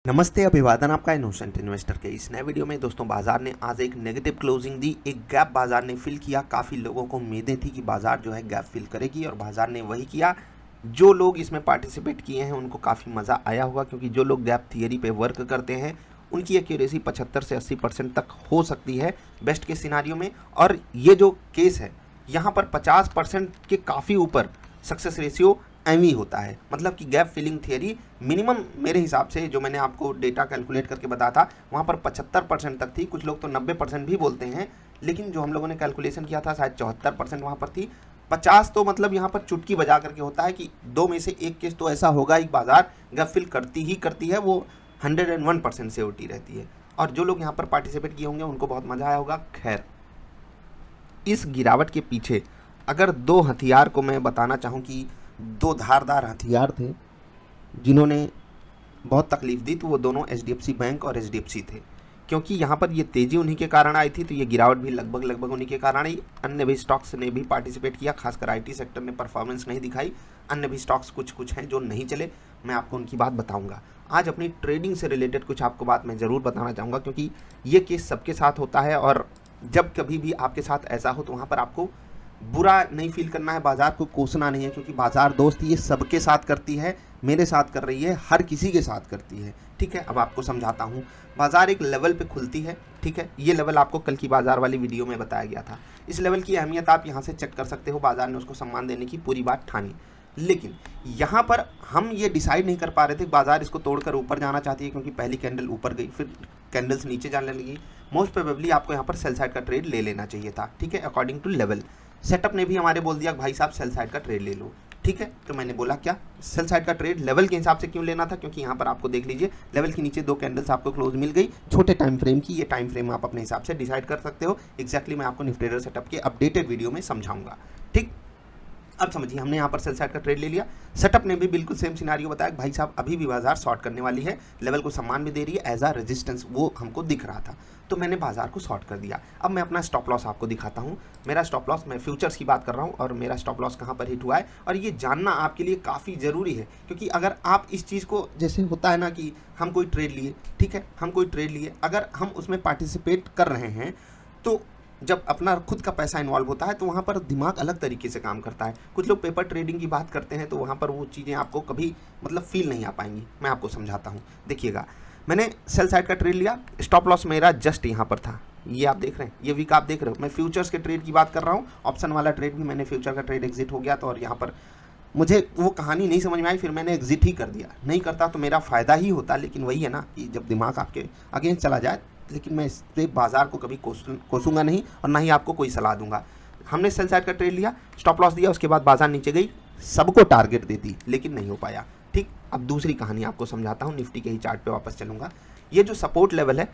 नमस्ते, अभिवादन आपका इनोसेंट इन्वेस्टर के इस नए वीडियो में। दोस्तों, बाजार ने आज एक नेगेटिव क्लोजिंग दी, एक गैप बाजार ने फिल किया। काफ़ी लोगों को उम्मीदें थी कि बाजार जो है गैप फिल करेगी और बाजार ने वही किया। जो लोग इसमें पार्टिसिपेट किए हैं उनको काफ़ी मज़ा आया होगा, क्योंकि जो लोग गैप थियरी पे वर्क करते हैं उनकी एक्यूरेसी 75 से 80% तक हो सकती है बेस्ट के सिनारियो में। और ये जो केस है यहाँ पर 50% के काफ़ी ऊपर सक्सेस रेशियो एमवी होता है। मतलब कि गैप फिलिंग थियरी मिनिमम मेरे हिसाब से जो मैंने आपको डेटा कैलकुलेट करके बताया था वहाँ पर 75% तक थी। कुछ लोग तो 90% भी बोलते हैं, लेकिन जो हम लोगों ने कैलकुलेशन किया था शायद 74% वहाँ पर थी। 50 तो मतलब यहाँ पर चुटकी बजा करके होता है कि दो में से एक केस तो ऐसा होगा एक बाजार गैप फिल करती ही करती है, वो 101% से होती रहती है। और जो लोग यहाँ पर पार्टिसिपेट किए होंगे उनको बहुत मज़ा आया होगा। खैर, इस गिरावट के पीछे अगर दो हथियार को मैं बताना चाहूँ कि दो धारदार हथियार थे जिन्होंने बहुत तकलीफ दी, तो वो दोनों एचडीएफसी बैंक और एचडीएफसी थे। क्योंकि यहाँ पर ये तेज़ी उन्हीं के कारण आई थी, तो ये गिरावट भी लगभग उन्हीं के कारण आई। अन्य भी स्टॉक्स ने भी पार्टिसिपेट किया, खासकर आईटी सेक्टर ने परफॉर्मेंस नहीं दिखाई। अन्य भी स्टॉक्स कुछ हैं जो नहीं चले, मैं आपको उनकी बात बताऊंगा। आज अपनी ट्रेडिंग से रिलेटेड कुछ आपको बात मैं ज़रूर बताना चाहूँगा, क्योंकि ये केस सबके साथ होता है और जब कभी भी आपके साथ ऐसा हो तो वहाँ पर आपको बुरा नहीं फील करना है, बाजार को कोसना नहीं है, क्योंकि बाजार दोस्त ये सबके साथ करती है, मेरे साथ कर रही है, हर किसी के साथ करती है। ठीक है, अब आपको समझाता हूँ। बाजार एक लेवल पे खुलती है, ठीक है। ये लेवल आपको कल की बाजार वाली वीडियो में बताया गया था। इस लेवल की अहमियत आप यहाँ से चेक कर सकते हो। बाजार ने उसको सम्मान देने की पूरी बात ठानी, लेकिन यहाँ पर हम ये डिसाइड नहीं कर पा रहे थे बाजार इसको तोड़कर ऊपर जाना चाहती है, क्योंकि पहली कैंडल ऊपर गई, फिर कैंडल्स नीचे जाने लगी। मोस्ट प्रोबेबली आपको यहाँ पर सेल साइड का ट्रेड ले लेना चाहिए था, ठीक है, अकॉर्डिंग टू लेवल। सेटअप ने भी हमारे बोल दिया भाई साहब सेल साइड का ट्रेड ले लो, ठीक है। तो मैंने बोला क्या, सेल साइड का ट्रेड लेवल के हिसाब से क्यों लेना था, क्योंकि यहाँ पर आपको देख लीजिए लेवल के नीचे दो कैंडल्स आपको क्लोज मिल गई, छोटे टाइम फ्रेम की। ये टाइम फ्रेम आप अपने हिसाब से डिसाइड कर सकते हो। एक्जैक्टली मैं आपको निफ्टी ट्रेडर सेटअप के अपडेटेड वीडियो में समझाऊंगा, ठीक। अब समझिए, हमने यहाँ पर सेल साइड का ट्रेड ले लिया। सेटअप ने भी बिल्कुल सेम सिनारियो बताया कि भाई साहब अभी भी बाजार शॉर्ट करने वाली है, लेवल को सम्मान भी दे रही है, एज आ रेजिस्टेंस वो हमको दिख रहा था, तो मैंने बाजार को शॉर्ट कर दिया। अब मैं अपना स्टॉप लॉस आपको दिखाता हूँ। मेरा स्टॉप लॉस, मैं फ्यूचर्स की बात कर रहा हूँ, और मेरा स्टॉप लॉस कहाँ पर हिट हुआ है, और ये जानना आपके लिए काफ़ी ज़रूरी है। क्योंकि अगर आप इस चीज़ को, जैसे होता है ना कि हम कोई ट्रेड लिए, ठीक है, हम कोई ट्रेड लिए, अगर हम उसमें पार्टिसिपेट कर रहे हैं तो जब अपना खुद का पैसा इन्वॉल्व होता है तो वहाँ पर दिमाग अलग तरीके से काम करता है। कुछ लोग पेपर ट्रेडिंग की बात करते हैं तो वहाँ पर वो चीज़ें आपको कभी मतलब फील नहीं आ पाएंगी। मैं आपको समझाता हूँ, देखिएगा। मैंने सेल साइड का ट्रेड लिया, स्टॉप लॉस मेरा जस्ट यहाँ पर था, ये आप देख रहे हैं, ये वीक आप देख रहे हो। मैं फ्यूचर्स के ट्रेड की बात कर रहा हूँ, ऑप्शन वाला ट्रेड भी मैंने फ्यूचर का ट्रेड एग्जिट हो गया, तो और यहाँ पर मुझे वो कहानी नहीं समझ में आई, फिर मैंने एग्जिट ही कर दिया। नहीं करता तो मेरा फ़ायदा ही होता, लेकिन वही है ना कि जब दिमाग आपके अगेंस्ट चला जाए। लेकिन मैं इस पे बाजार को कभी कोसूंगा नहीं, और ना ही आपको कोई सलाह दूंगा। हमने सेल साइड का ट्रेड लिया, स्टॉप लॉस दिया, उसके बाद बाजार नीचे गई, सबको टारगेट दे दी, लेकिन नहीं हो पाया, ठीक। अब दूसरी कहानी आपको समझाता हूँ, निफ्टी के ही चार्ट पे वापस चलूंगा। ये जो सपोर्ट लेवल है,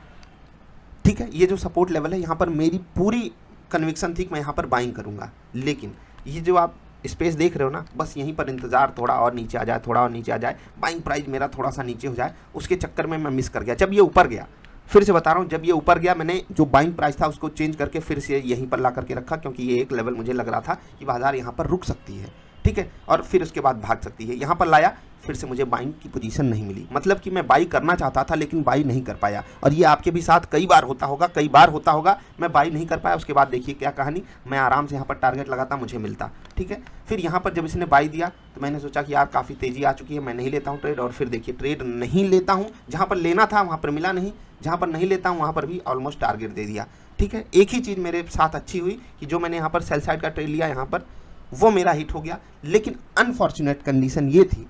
ठीक है, ये जो सपोर्ट लेवल है, यहाँ पर मेरी पूरी कन्विक्शन थी कि मैं यहाँ पर बाइंग करूँगा। लेकिन ये जो आप स्पेस देख रहे हो ना, बस यहीं पर इंतज़ार, थोड़ा और नीचे आ जाए, थोड़ा और नीचे आ जाए, बाइंग प्राइस मेरा थोड़ा सा नीचे हो जाए, उसके चक्कर में मैं मिस कर गया। जब ये ऊपर गया, फिर से बता रहा हूँ, जब ये ऊपर गया मैंने जो बाइंग प्राइस था उसको चेंज करके फिर से यहीं पर ला करके रखा, क्योंकि ये एक लेवल मुझे लग रहा था कि बाजार यहाँ पर रुक सकती है, ठीक है, और फिर उसके बाद भाग सकती है। यहाँ पर लाया, फिर से मुझे बाइंग की पोजीशन नहीं मिली। मतलब कि मैं बाई करना चाहता था लेकिन बाई नहीं कर पाया, और ये आपके भी साथ कई बार होता होगा, कई बार होता होगा। मैं बाई नहीं कर पाया, उसके बाद देखिए क्या कहानी, मैं आराम से यहाँ पर टारगेट लगाता, मुझे मिलता, ठीक है। फिर यहाँ पर जब इसने बाई दिया तो मैंने सोचा कि यार काफ़ी तेज़ी आ चुकी है, मैं नहीं लेता हूँ ट्रेड, और फिर देखिए ट्रेड नहीं लेता हूँ। जहाँ पर लेना था वहाँ पर मिला नहीं, जहाँ पर नहीं लेता हूँ वहाँ पर भी ऑलमोस्ट टारगेट दे दिया, ठीक है। एक ही चीज़ मेरे साथ अच्छी हुई कि जो मैंने यहाँ पर सेल साइड का ट्रेड लिया, यहाँ पर वो मेरा हिट हो गया। लेकिन अनफॉर्चुनेट कंडीशन ये थी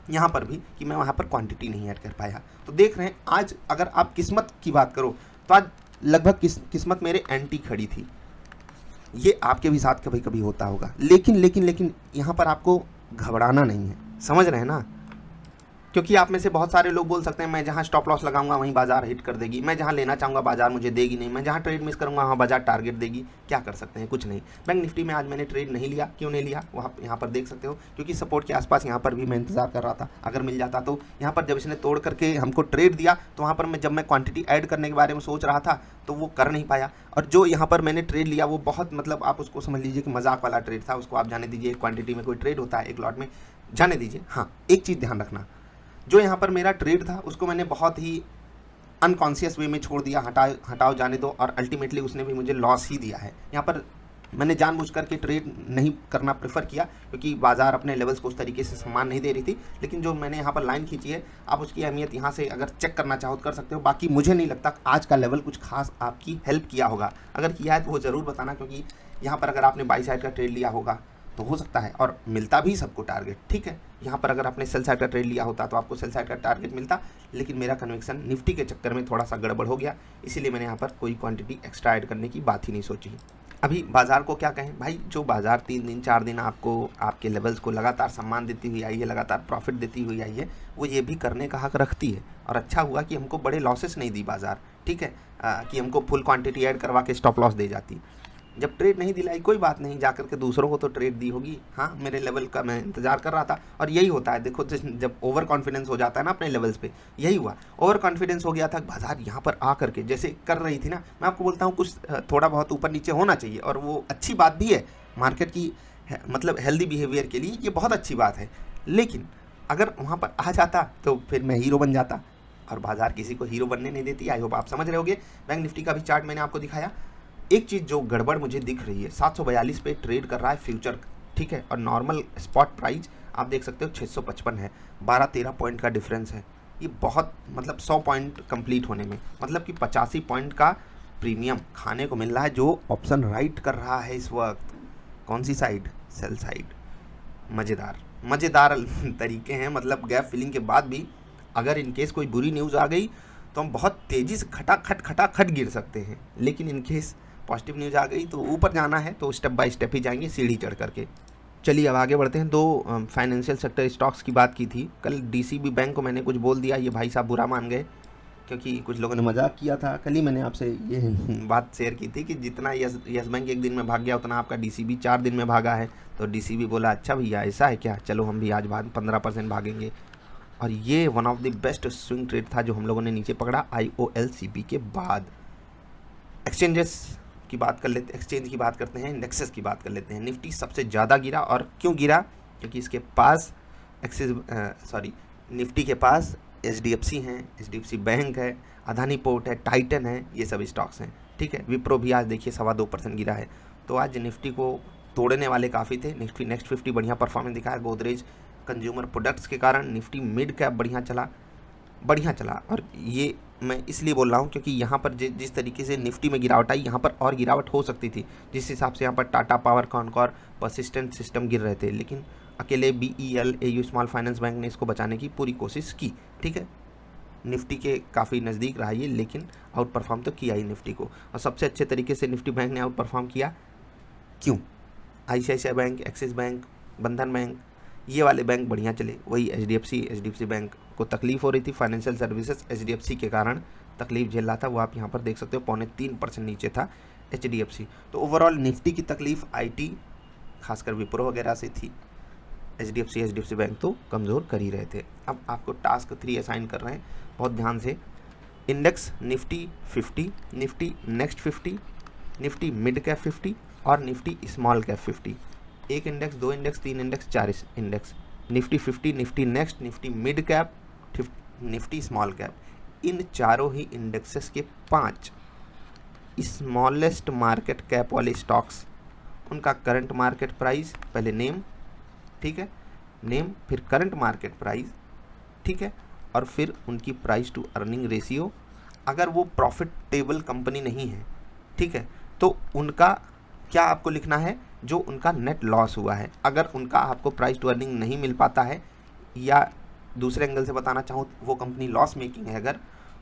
यहाँ पर भी कि मैं वहाँ पर क्वांटिटी नहीं ऐड कर पाया। तो देख रहे हैं, आज अगर आप किस्मत की बात करो तो आज लगभग किस्मत मेरे एंटी खड़ी थी। ये आपके भी साथ कभी कभी होता होगा, लेकिन यहाँ पर आपको घबराना नहीं है, समझ रहे हैं ना। क्योंकि आप में से बहुत सारे लोग बोल सकते हैं मैं जहाँ स्टॉप लॉस लगाऊंगा वहीं बाजार हिट कर देगी, मैं जहाँ लेना चाहूँगा बाजार मुझे देगी नहीं, मैं जहाँ ट्रेड मिस करूँगा वहाँ बाजार टारगेट देगी। क्या कर सकते हैं, कुछ नहीं। बैंक निफ्टी में आज मैंने ट्रेड नहीं लिया, क्यों नहीं लिया वहाँ यहाँ पर देख सकते हो, क्योंकि सपोर्ट के आसपास यहाँ पर भी मैं इंतजार कर रहा था, अगर मिल जाता तो। यहाँ पर जब इसने तोड़ करके हमको ट्रेड दिया तो वहाँ पर जब मैं क्वान्टिटी ऐड करने के बारे में सोच रहा था तो वो कर नहीं पाया। और जो यहाँ पर मैंने ट्रेड लिया वो बहुत मतलब आप उसको समझ लीजिए कि मजाक वाला ट्रेड था, उसको आप जाने दीजिए। क्वांटिटी में कोई ट्रेड होता है एक लॉट में, जाने दीजिए। हाँ, एक चीज़ ध्यान रखना, जो यहाँ पर मेरा ट्रेड था उसको मैंने बहुत ही अनकॉन्शियस वे में छोड़ दिया, हटाओ जाने दो, और अल्टीमेटली उसने भी मुझे लॉस ही दिया है। यहाँ पर मैंने जानबूझ करके ट्रेड नहीं करना प्रेफर किया क्योंकि बाजार अपने लेवल्स को उस तरीके से सम्मान नहीं दे रही थी। लेकिन जो मैंने यहाँ पर लाइन खींची है, आप उसकी अहमियत यहाँ से अगर चेक करना चाहो तो कर सकते हो। बाकी मुझे नहीं लगता आज का लेवल कुछ खास आपकी हेल्प किया होगा, अगर किया है तो वो ज़रूर बताना, क्योंकि यहाँ पर अगर आपने बाई साइड का ट्रेड लिया होगा तो हो सकता है, और मिलता भी सबको टारगेट, ठीक है। यहाँ पर अगर आपने सेल साइड का ट्रेड लिया होता तो आपको सेल साइड का टारगेट मिलता, लेकिन मेरा कन्विक्शन निफ्टी के चक्कर में थोड़ा सा गड़बड़ हो गया, इसीलिए मैंने यहाँ पर कोई क्वांटिटी एक्स्ट्रा ऐड करने की बात ही नहीं सोची। अभी बाजार को क्या कहें भाई, जो बाजार 3 दिन 4 दिन आपको आपके लेवल्स को लगातार सम्मान देती हुई आई है, लगातार प्रॉफिट देती हुई आई है, वो ये भी करने का हक रखती है। और अच्छा हुआ कि हमको बड़े लॉसेस नहीं दी बाजार, ठीक है, कि हमको फुल क्वांटिटी ऐड करवा के स्टॉप लॉस दे जाती। जब ट्रेड नहीं दिलाई कोई बात नहीं, जा करके दूसरों को तो ट्रेड दी होगी। हाँ, मेरे लेवल का मैं इंतजार कर रहा था, और यही होता है। देखो जब ओवर कॉन्फिडेंस हो जाता है ना अपने लेवल्स पे, यही हुआ, ओवर कॉन्फिडेंस हो गया था। बाजार यहाँ पर आ करके जैसे कर रही थी ना, मैं आपको बोलता हूँ कुछ थोड़ा बहुत ऊपर नीचे होना चाहिए, और वो अच्छी बात भी है मार्केट की, मतलब हेल्दी बिहेवियर के लिए ये बहुत अच्छी बात है। लेकिन अगर वहाँ पर आ जाता तो फिर मैं हीरो बन जाता, और बाजार किसी को हीरो बनने नहीं देती। आई होप आप समझ रहे होगे। बैंक निफ्टी का भी चार्ट मैंने आपको दिखाया। एक चीज़ जो गड़बड़ मुझे दिख रही है, 742 पे ट्रेड कर रहा है फ्यूचर, ठीक है, और नॉर्मल स्पॉट प्राइस आप देख सकते हो 655 है, 12-13 पॉइंट का डिफरेंस है। ये बहुत, मतलब 100 पॉइंट कंप्लीट होने में, मतलब कि 85 पॉइंट का प्रीमियम खाने को मिल रहा है, जो ऑप्शन राइट कर रहा है इस वक्त। कौन सी साइड? Sell side. मज़ेदार तरीके हैं, मतलब गैप फिलिंग के बाद भी अगर इनकेस कोई बुरी न्यूज़ आ गई तो हम बहुत तेज़ी से खटाखट गिर सकते हैं, लेकिन इनकेस पॉजिटिव न्यूज़ आ गई तो ऊपर जाना है तो स्टेप बाय स्टेप ही जाएंगे, सीढ़ी चढ़ करके। चलिए अब आगे बढ़ते हैं। दो फाइनेंशियल सेक्टर स्टॉक्स की बात की थी कल। डीसीबी बैंक को मैंने कुछ बोल दिया, ये भाई साहब बुरा मान गए, क्योंकि कुछ लोगों ने मजाक किया था। कल ही मैंने आपसे ये बात शेयर की थी कि जितना यस बैंक एक दिन में भाग गया उतना आपका डीसीबी 4 दिन में भागा है। तो डीसीबी बोला अच्छा भैया ऐसा है क्या, चलो हम भी आज 15% भागेंगे। और ये one of the best swing trade था जो हम लोगों ने नीचे पकड़ा IOLCP के बाद। एक्सचेंजेस की बात कर लेते, एक्सचेंज की बात करते हैं, इंडेक्सेस की बात कर लेते हैं। निफ्टी सबसे ज़्यादा गिरा, और क्यों गिरा? क्योंकि इसके पास निफ्टी के पास HDFC हैं, HDFC बैंक है, अदानी पोर्ट है, टाइटन है, ये सब स्टॉक्स हैं, ठीक है। विप्रो भी आज देखिए 2.25% गिरा है। तो आज निफ्टी को तोड़ने वाले काफ़ी थे। निफ्टी नेक्स्ट 50 बढ़िया परफॉर्मेंस दिखाया। गोदरेज कंज्यूमर प्रोडक्ट्स के कारण निफ्टी मिड कैप बढ़िया चला। और ये मैं इसलिए बोल रहा हूँ क्योंकि यहाँ पर जिस तरीके से निफ्टी में गिरावट आई, यहाँ पर और गिरावट हो सकती थी। जिस हिसाब से यहाँ पर Tata power, Concor, persistent system गिर रहे थे, लेकिन अकेले BEL AU small finance bank ने इसको बचाने की पूरी कोशिश की, ठीक है। निफ्टी के काफ़ी नज़दीक रहा ये, लेकिन आउट परफॉर्म तो किया ही निफ्टी को, और सबसे अच्छे तरीके से निफ्टी बैंक ने आउट परफॉर्म किया। क्यों? ICICI बैंक, एक्सिस बैंक, बंधन बैंक, ये वाले बैंक बढ़िया चले। वही HDFC बैंक को तकलीफ हो रही थी, फाइनेंशियल सर्विसेज HDFC के कारण तकलीफ झेल रहा था, वो आप यहाँ पर देख सकते हो 3.25% नीचे था HDFC। तो ओवरऑल निफ्टी की तकलीफ IT खासकर विप्रो वगैरह से थी, HDFC बैंक तो कमज़ोर कर ही रहे थे। अब आपको टास्क 3 असाइन कर रहे हैं, बहुत ध्यान से। Index Nifty 50, Nifty next 50, Nifty mid cap 50 और Nifty small cap 50। 1 index, 2 index, 3 index, 4 index. Nifty 50, Nifty next, Nifty mid cap, Nifty small cap. इन चारों ही इंडेक्सेस के 5 स्मॉलेस्ट मार्केट कैप वाले स्टॉक्स, उनका करंट मार्केट प्राइस, पहले नेम, ठीक है, नेम, फिर करंट मार्केट प्राइस, ठीक है, और फिर उनकी प्राइस टू अर्निंग रेशियो। अगर वो प्रॉफिटेबल कंपनी नहीं है, ठीक है, तो उनका क्या आपको लिखना है? जो उनका नेट लॉस हुआ है। अगर उनका आपको प्राइस टू अर्निंग नहीं मिल पाता है, या दूसरे एंगल से बताना चाहूँ वो कंपनी लॉस मेकिंग है अगर,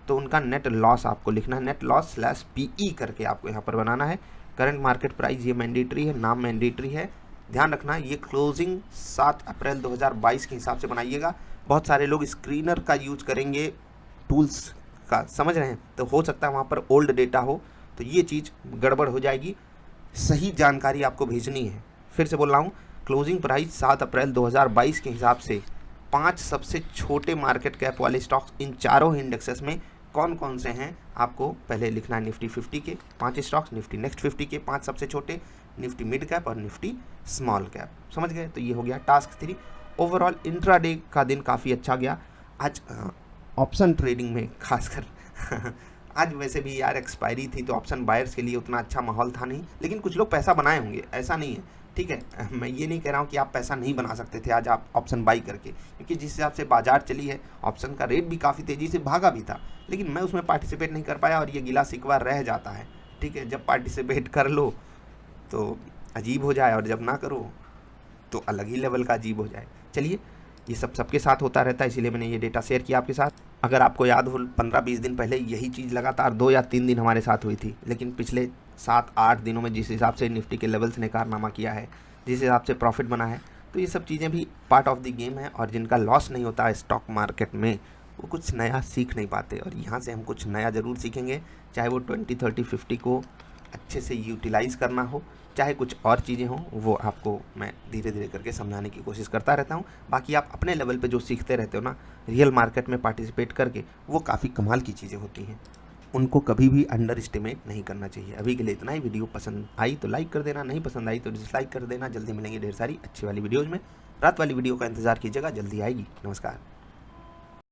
तो उनका नेट लॉस आपको लिखना है, नेट लॉस /PE करके आपको यहाँ पर बनाना है। करंट मार्केट प्राइस ये मैंडेटरी है, नाम मैंडेटरी है, ध्यान रखना। ये क्लोजिंग 7 अप्रैल 2022 के हिसाब से बनाइएगा। बहुत सारे लोग स्क्रीनर का यूज करेंगे, टूल्स का, समझ रहे हैं, तो हो सकता है वहाँ पर ओल्ड डेटा हो, तो ये चीज़ गड़बड़ हो जाएगी। सही जानकारी आपको भेजनी है। फिर से बोल रहा हूँ, क्लोजिंग प्राइस 7 अप्रैल 2022 के हिसाब से 5 सबसे छोटे मार्केट कैप वाले स्टॉक्स इन चारों इंडेक्सेस में कौन कौन से हैं, आपको पहले लिखना है। निफ्टी 50 के 5 स्टॉक्स, निफ्टी नेक्स्ट 50 के 5 सबसे छोटे, निफ्टी मिड कैप और निफ्टी स्मॉल कैप। समझ गए? तो ये हो गया टास्क 3। ओवरऑल इंट्राडे का दिन काफ़ी अच्छा गया। आज ऑप्शन ट्रेडिंग में खासकर आज वैसे भी यार एक्सपायरी थी तो ऑप्शन बायर्स के लिए उतना अच्छा माहौल था नहीं, लेकिन कुछ लोग पैसा बनाए होंगे, ऐसा नहीं है। ठीक है, मैं ये नहीं कह रहा हूँ कि आप पैसा नहीं बना सकते थे आज आप ऑप्शन बाई करके, क्योंकि जिस हिसाब से बाजार चली है ऑप्शन का रेट भी काफ़ी तेज़ी से भागा भी था, लेकिन मैं उसमें पार्टिसिपेट नहीं कर पाया और ये गिला शिकवा रह जाता है। ठीक है, जब पार्टिसिपेट कर लो तो अजीब हो जाए और जब ना करो तो अलग ही लेवल का अजीब हो जाए। चलिए, ये सब सबके साथ होता रहता है, इसीलिए मैंने ये डेटा शेयर किया आपके साथ। अगर आपको याद हो 15-20 दिन पहले यही चीज़ लगातार 2 या 3 दिन हमारे साथ हुई थी, लेकिन पिछले 7-8 दिनों में जिस हिसाब से निफ्टी के लेवल्स ने कारनामा किया है, जिस हिसाब से प्रॉफिट बना है, तो ये सब चीज़ें भी पार्ट ऑफ द गेम है। और जिनका लॉस नहीं होता है स्टॉक मार्केट में, वो कुछ नया सीख नहीं पाते, और यहाँ से हम कुछ नया ज़रूर सीखेंगे, चाहे वो 20, 30, 50 को अच्छे से यूटिलाइज़ करना हो, चाहे कुछ और चीज़ें हों, वो आपको मैं धीरे धीरे करके समझाने की कोशिश करता रहता हूँ। बाकी आप अपने लेवल पे जो सीखते रहते हो ना रियल मार्केट में पार्टिसिपेट करके, वो काफ़ी कमाल की चीज़ें होती हैं, उनको कभी भी अंडर एस्टिमेट नहीं करना चाहिए। अभी के लिए इतना ही। वीडियो पसंद आई तो लाइक कर देना, नहीं पसंद आई तो डिसलाइक कर देना। जल्दी मिलेंगे ढेर सारी अच्छी वाली वीडियोज़ में। रात वाली वीडियो का इंतज़ार कीजिएगा, जल्दी आएगी। नमस्कार।